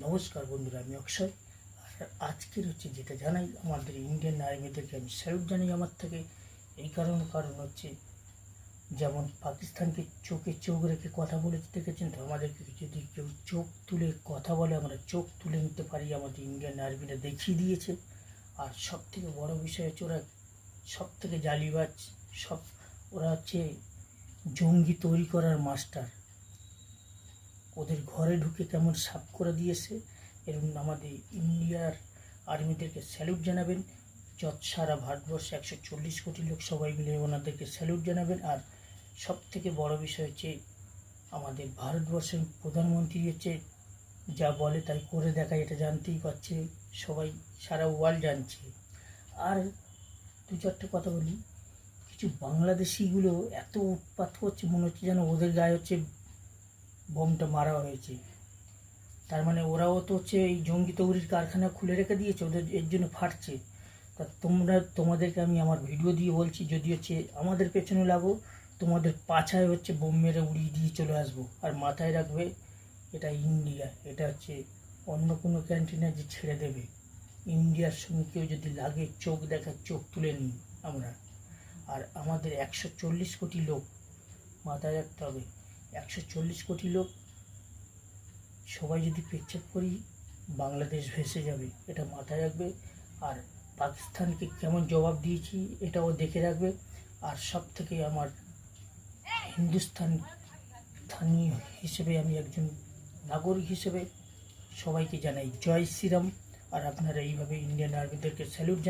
নমস্কার বন্ধুরা, আমি অক্ষয়। আর আজকের যেটা জানাই, আমাদের ইন্ডিয়ান আর্মিদেরকে আমি স্যালুট জানাই আমার থেকে। এই কারণ হচ্ছে, যেমন পাকিস্তানকে চোখে চোখ রেখে কথা বলে দেখেছেন তো, আমাদেরকে যদি কেউ চোখ তুলে কথা বলে আমরা চোখ তুলে নিতে পারি, আমাদের ইন্ডিয়ান আর্মিরা দেখিয়ে দিয়েছে। আর সব থেকে বড় বিষয় হচ্ছে, ওরা সব থেকে জালিবাজ, ওরা হচ্ছে জঙ্গি তৈরি করার মাস্টার। ওদের ঘরে ঢুকে কেমন সাফ করে দিয়েছে। এরকম আমাদের ইন্ডিয়ার আর্মিদেরকে স্যালুট জানাবেন। সারা ভারতবর্ষে 140 কোটি লোক সবাই মিলে ওনাদেরকে স্যালুট জানাবেন। আর সব থেকে বড় বিষয় হচ্ছে, আমাদের ভারতবর্ষের প্রধানমন্ত্রী হচ্ছে যা বলে তাই করে দেখায়, এটা জানতেই পারছে সবাই, সারা ওয়ার্ল্ড জানছে। আর দু চারটে কথা বলি, কিছু বাংলাদেশিগুলো এত উৎপাত করছে, মনে হচ্ছে যেন ওদের গায়ে হচ্ছে বোমটা মারা হয়েছে। তার মানে ওরাও তো হচ্ছে এই জঙ্গি তৈরির কারখানা খুলে রেখে দিয়েছে, ওদের এর জন্য ফাটছে। তা তোমাদেরকে আমি আমার ভিডিও দিয়ে বলছি, যদি হচ্ছে আমাদের পেছনে লাগো, তোমাদের পাছায় হচ্ছে বোম মেরে উড়িয়ে দিয়ে চলে আসবো। আর মাথায় রাখবে, এটা ইন্ডিয়া, এটা হচ্ছে অন্য কোনো ক্যান্টিনে যে ছেড়ে দেবে। ইন্ডিয়ার সঙ্গে কেউ যদি লাগে, চোখ দেখার চোখ তুলে নিই আমরা। আর আমাদের 140 কোটি লোক, মাথায় রাখতে হবে, 140 কোটি লোক সবাই যদি পেচ্ছাপ করি, বাংলাদেশ ভেসে যাবে, এটা মাথায় রাখবে। আর পাকিস্তানকে কেমন জবাব দিয়েছি এটাও দেখে রাখবে। আর সব থেকে আমার স্থানীয় হিসেবে, আমি একজন নাগরিক হিসেবে সবাইকে জানাই জয় শ্রীরাম। আর আপনারা এইভাবে ইন্ডিয়ান আর্মিদেরকে স্যালুট